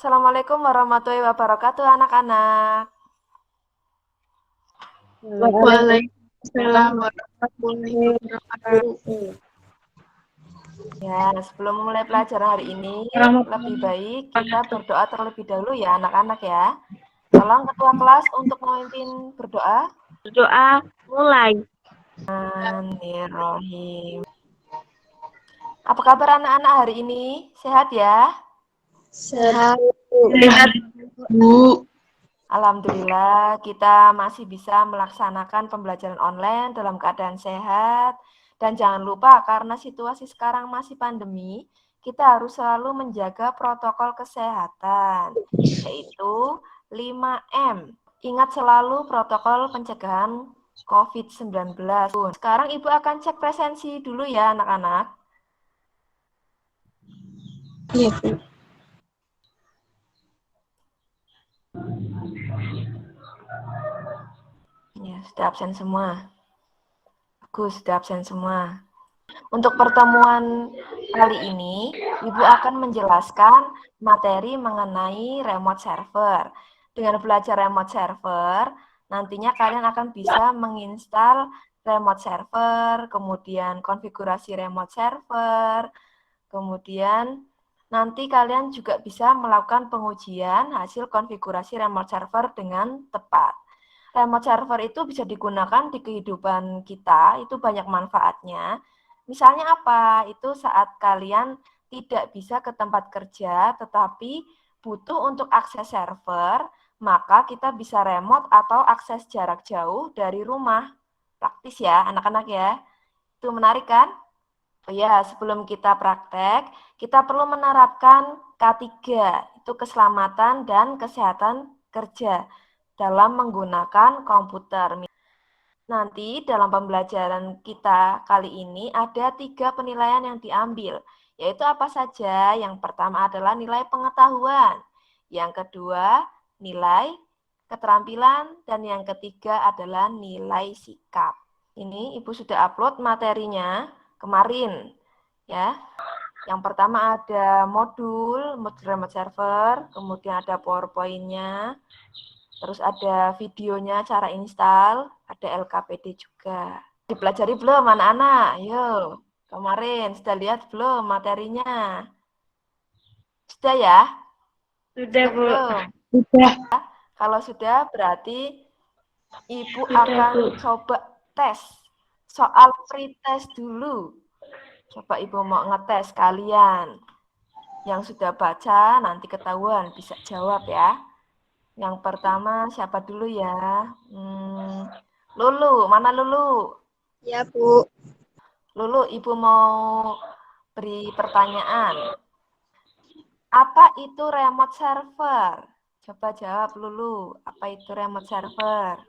Assalamualaikum warahmatullahi wabarakatuh, anak-anak. Waalaikumsalam warahmatullahi wabarakatuh. Ya, sebelum mulai pelajaran hari ini, lebih baik kita berdoa terlebih dahulu ya, anak-anak ya. Tolong ketua kelas untuk memimpin berdoa. Doa mulai. Bismillahirrahmanirrahim. Apa kabar anak-anak hari ini? Sehat ya? Sehat, Bu. Alhamdulillah, kita masih bisa melaksanakan pembelajaran online dalam keadaan sehat. Dan jangan lupa, karena situasi sekarang masih pandemi, kita harus selalu menjaga protokol kesehatan, yaitu 5M. Ingat selalu protokol pencegahan COVID-19. Sekarang Ibu akan cek presensi dulu ya, anak-anak. Iya, Bu. Ya, sudah absen semua. Bagus, sudah absen semua. Untuk pertemuan kali ini, Ibu akan menjelaskan materi mengenai remote server. Dengan belajar remote server, nantinya kalian akan bisa menginstal remote server, kemudian konfigurasi remote server, kemudian nanti kalian juga bisa melakukan pengujian hasil konfigurasi remote server dengan tepat. Remote server itu bisa digunakan di kehidupan kita, itu banyak manfaatnya. Misalnya apa? Itu saat kalian tidak bisa ke tempat kerja, tetapi butuh untuk akses server, maka kita bisa remote atau akses jarak jauh dari rumah. Praktis ya, anak-anak ya. Itu menarik kan? Oh ya, sebelum kita praktek, kita perlu menerapkan K3, itu keselamatan dan kesehatan kerja dalam menggunakan komputer. Nanti dalam pembelajaran kita kali ini ada 3 penilaian yang diambil, yaitu apa saja? Yang pertama adalah nilai pengetahuan, yang kedua nilai keterampilan, dan yang ketiga adalah nilai sikap. Ini Ibu sudah upload materinya kemarin, ya. Yang pertama ada modul remote server, kemudian ada PowerPoint-nya, terus ada videonya cara install, ada LKPD juga. Dipelajari belum anak-anak? Ayo, kemarin sudah lihat belum materinya? Sudah ya? Sudah, Bu. Belum? Sudah. Kalau sudah berarti Ibu Sudah, akan Bu. coba tes. Soal free test dulu. Coba Ibu mau ngetes kalian. Yang sudah baca nanti ketahuan bisa jawab ya. Yang pertama siapa dulu ya? Lulu, mana Lulu? Ya, Bu. Lulu, Ibu mau beri pertanyaan. Apa itu remote server? Coba jawab Lulu, apa itu remote server?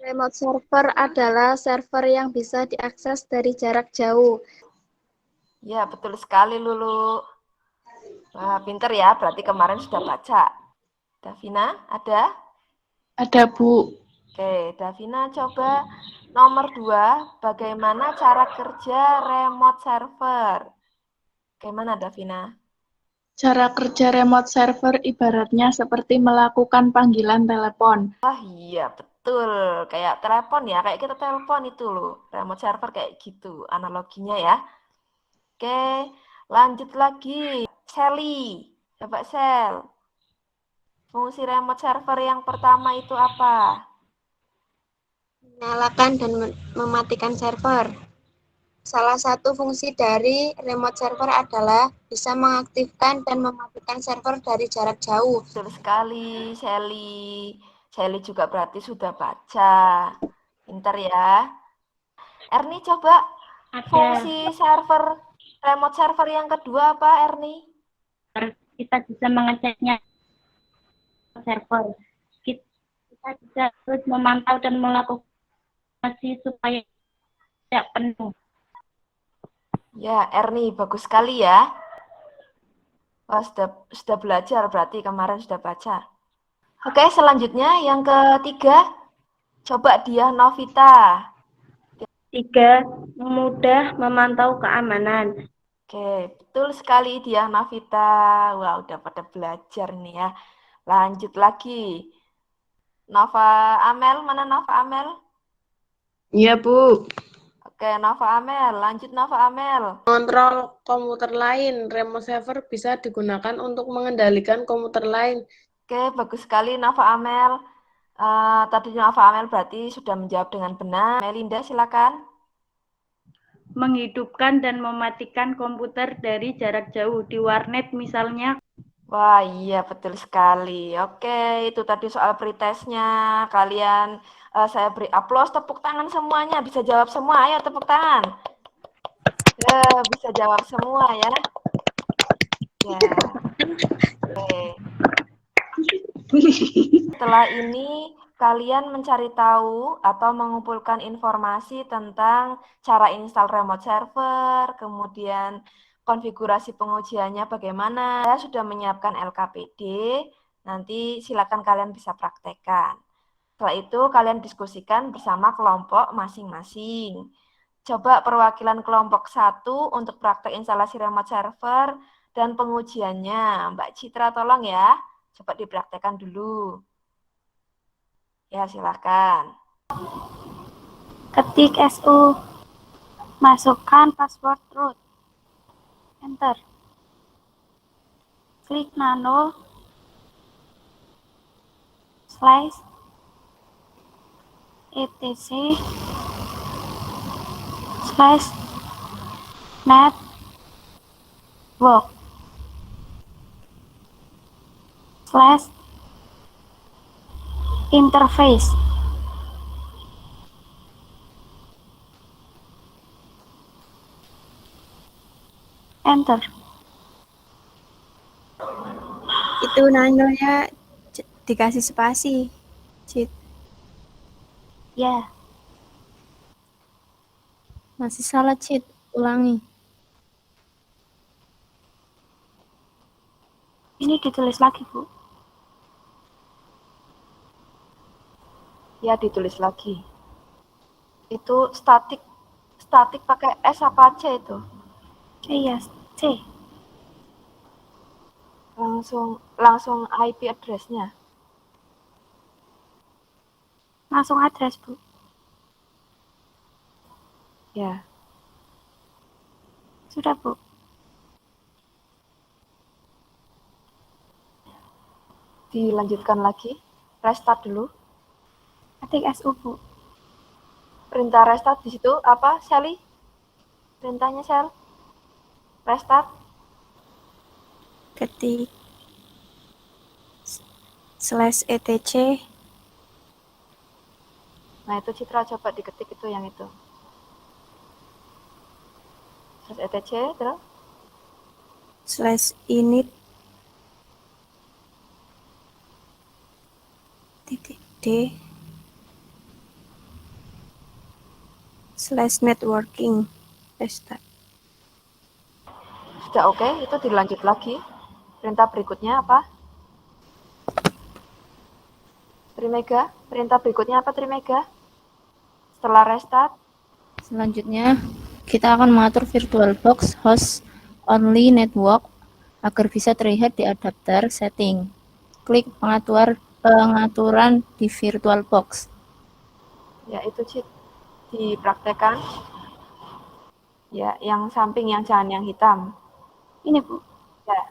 Remote server adalah server yang bisa diakses dari jarak jauh. Ya, betul sekali Lulu. Wah, pinter ya, berarti kemarin sudah baca. Davina, ada? Ada, Bu. Oke, Davina coba nomor 2, bagaimana cara kerja remote server? Bagaimana Davina? Cara kerja remote server ibaratnya seperti melakukan panggilan telepon. Wah iya, betul. Kayak telepon ya, kayak kita telepon itu loh. Remote server kayak gitu, analoginya ya. Oke, lanjut lagi. Sally, coba Sel. Fungsi remote server yang pertama itu apa? Menyalakan dan mematikan server. Salah satu fungsi dari remote server adalah bisa mengaktifkan dan mematikan server dari jarak jauh. Betul sekali, Sally. Sally juga berarti sudah baca. Pinter ya. Erni coba fungsi server remote server yang kedua apa, Erni? Kita bisa mengeceknya server. Kita bisa terus memantau dan melakukan supaya tidak penuh. Ya, Erni bagus sekali ya. Wah, sudah belajar berarti kemarin sudah baca. Oke, selanjutnya yang ketiga. Coba dia Novita. 3. Mudah memantau keamanan. Oke, betul sekali dia Navita. Wah, udah pada belajar nih ya. Lanjut lagi. Nova Amel, mana Nova Amel? Iya, Bu. Oke, Nova Amel. Lanjut Nova Amel. Kontrol komputer lain. Remote server bisa digunakan untuk mengendalikan komputer lain. Oke, bagus sekali Nova Amel. Tadi Nova Amel berarti sudah menjawab dengan benar. Melinda, silakan. Menghidupkan dan mematikan komputer dari jarak jauh di warnet misalnya. Wah, iya betul sekali. Oke, itu tadi soal pretestnya. Kalian, saya beri aplaus, tepuk tangan semuanya. Bisa jawab semua, ayo tepuk tangan. Bisa jawab semua ya. Ya, oke. Setelah ini, kalian mencari tahu atau mengumpulkan informasi tentang cara install remote server, kemudian konfigurasi pengujiannya bagaimana. Saya sudah menyiapkan LKPD, nanti silakan kalian bisa praktekkan. Setelah itu, kalian diskusikan bersama kelompok masing-masing. Coba perwakilan kelompok 1 untuk praktek instalasi remote server dan pengujiannya. Mbak Citra tolong ya, coba dipraktekkan dulu. Ya, silakan. Ketik SU, masukkan password root, enter. Klik nano slash etc slash network slash interface. Enter. Itu nanonya dikasih spasi. Cheat. Ya, Masih salah, cheat. Ulangi. ini ditulis lagi, Bu. Ya, ditulis lagi. Itu statik pakai S apa C itu? Iya, C. Langsung IP address-nya. Langsung address, Bu. Ya. Sudah, Bu. Dilanjutkan lagi. Restart dulu. Ketik SU, Bu. Perintah restart di situ apa, Sally? Perintahnya, Sel? Restart. Ketik /etc. Nah, itu Citra coba diketik itu yang itu. /etc, terus? /init .d /networking. Restart. Sudah oke, itu dilanjut lagi. Perintah berikutnya apa? Trimega, perintah berikutnya apa Trimega? Setelah restart, Selanjutnya, kita akan mengatur VirtualBox host only network agar bisa terlihat di adapter setting. Klik pengaturan di VirtualBox. ya itu Cit, dipraktekkan. Ya, yang samping, yang jangan yang hitam. Ini, Bu. Ya.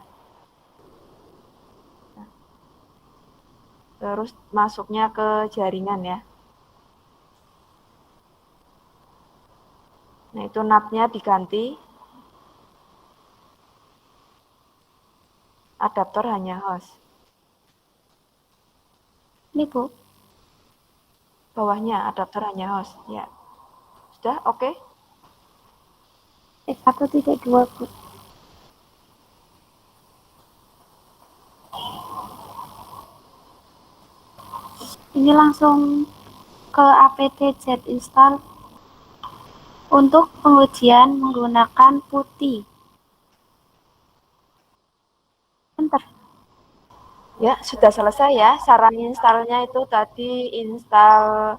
Terus masuknya ke jaringan ya. Nah, itu NAT-nya diganti. Adaptor hanya host. Ini, Bu. Bawahnya adaptor hanya host. Ya. Sudah oke? 1.2, Bu. Ini langsung ke apt Z-install untuk pengujian menggunakan PuTTY. Enter. Ya, sudah selesai ya. Saran installnya itu tadi install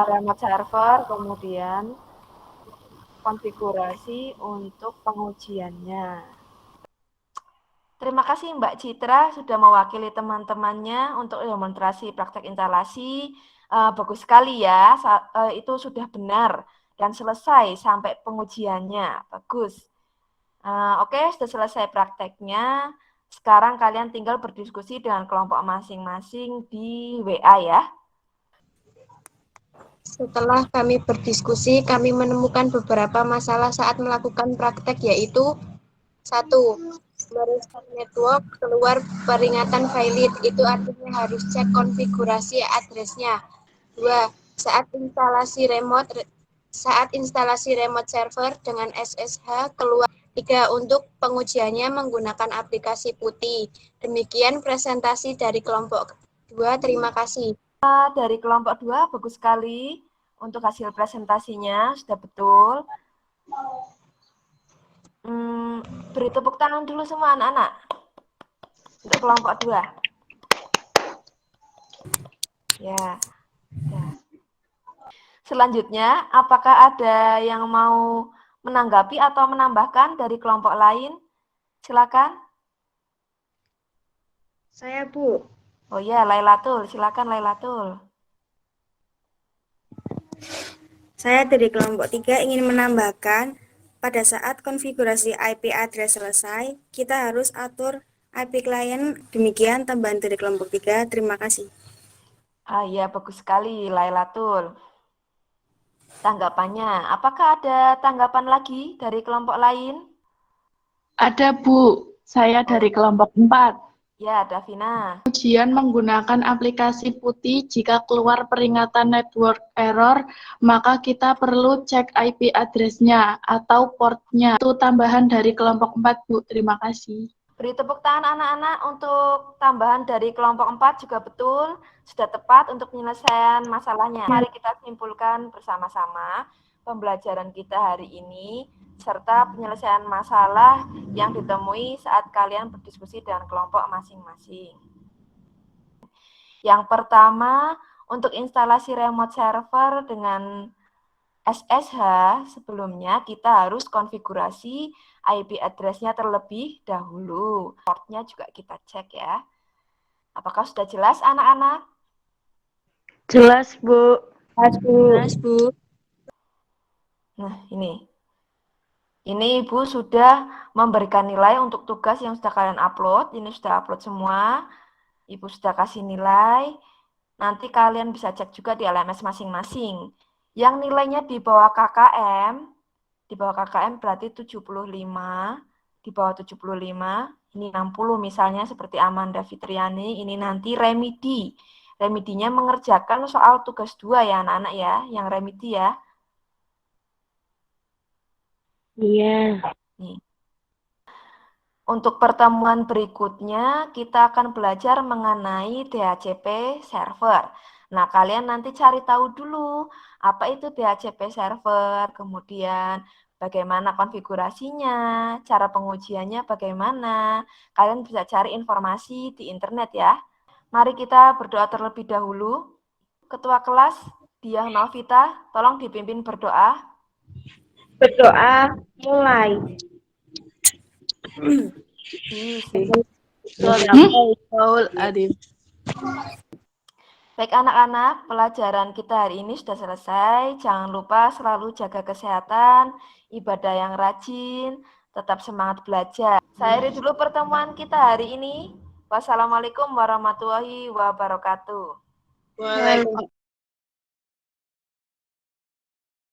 remote server, kemudian konfigurasi untuk pengujiannya. Terima kasih Mbak Citra sudah mewakili teman-temannya untuk demonstrasi praktek instalasi. Bagus sekali ya, itu sudah benar dan selesai sampai pengujiannya. Bagus. Oke, sudah selesai prakteknya. Sekarang kalian tinggal berdiskusi dengan kelompok masing-masing di WA ya. Setelah kami berdiskusi, kami menemukan beberapa masalah saat melakukan praktek, yaitu 1. Merestart network, keluar peringatan valid, itu artinya harus cek konfigurasi address-nya. 2. Saat instalasi remote server dengan SSH keluar. 3. Untuk pengujiannya menggunakan aplikasi Putih. Demikian presentasi dari kelompok 2. Terima kasih. Dari kelompok 2, bagus sekali untuk hasil presentasinya, sudah betul. Beri tepuk tangan dulu semua anak-anak untuk kelompok 2. Ya. Selanjutnya, apakah ada yang mau menanggapi atau menambahkan dari kelompok lain? Silakan. Saya, Bu. Oh ya, Lailatul. Silakan Lailatul. Saya dari kelompok 3 ingin menambahkan, pada saat konfigurasi IP address selesai, kita harus atur IP client. Demikian tambahan dari kelompok 3. Terima kasih. Ya, bagus sekali Lailatul. Tanggapannya, apakah ada tanggapan lagi dari kelompok lain? Ada, Bu. Saya dari kelompok 4. Ya, Davina. Ujian menggunakan aplikasi Putih, jika keluar peringatan network error, maka kita perlu cek IP address-nya atau port-nya. Itu tambahan dari kelompok 4, Bu. Terima kasih. Beri tepuk tangan anak-anak untuk tambahan dari kelompok 4 juga betul, sudah tepat untuk penyelesaian masalahnya. Mari kita simpulkan bersama-sama pembelajaran kita hari ini, serta penyelesaian masalah yang ditemui saat kalian berdiskusi dengan kelompok masing-masing. Yang pertama, untuk instalasi remote server dengan SSH, sebelumnya kita harus konfigurasi IP address-nya terlebih dahulu. Portnya juga kita cek ya. Apakah sudah jelas anak-anak? Jelas, Bu. Jelas, Bu. Nah, ini Ibu sudah memberikan nilai untuk tugas yang sudah kalian upload. Ini sudah upload semua. Ibu sudah kasih nilai. Nanti kalian bisa cek juga di LMS masing-masing. Yang nilainya di bawah KKM, berarti 75, di bawah 75, ini 60 misalnya seperti Amanda Fitriani, ini nanti remedi. Remedinya mengerjakan soal tugas 2 ya anak-anak ya, yang remedi ya. Iya. Nih. Untuk pertemuan berikutnya, kita akan belajar mengenai DHCP server. Nah, kalian nanti cari tahu dulu apa itu DHCP server, kemudian bagaimana konfigurasinya, cara pengujiannya bagaimana. Kalian bisa cari informasi di internet ya. Mari kita berdoa terlebih dahulu. Ketua kelas, Diah Novita, tolong dipimpin berdoa. Berdoa mulai. Baik anak-anak, pelajaran kita hari ini sudah selesai. Jangan lupa selalu jaga kesehatan, ibadah yang rajin, tetap semangat belajar. Saya akhiri dulu pertemuan kita hari ini. Wassalamualaikum warahmatullahi wabarakatuh. Waalaikumsalam.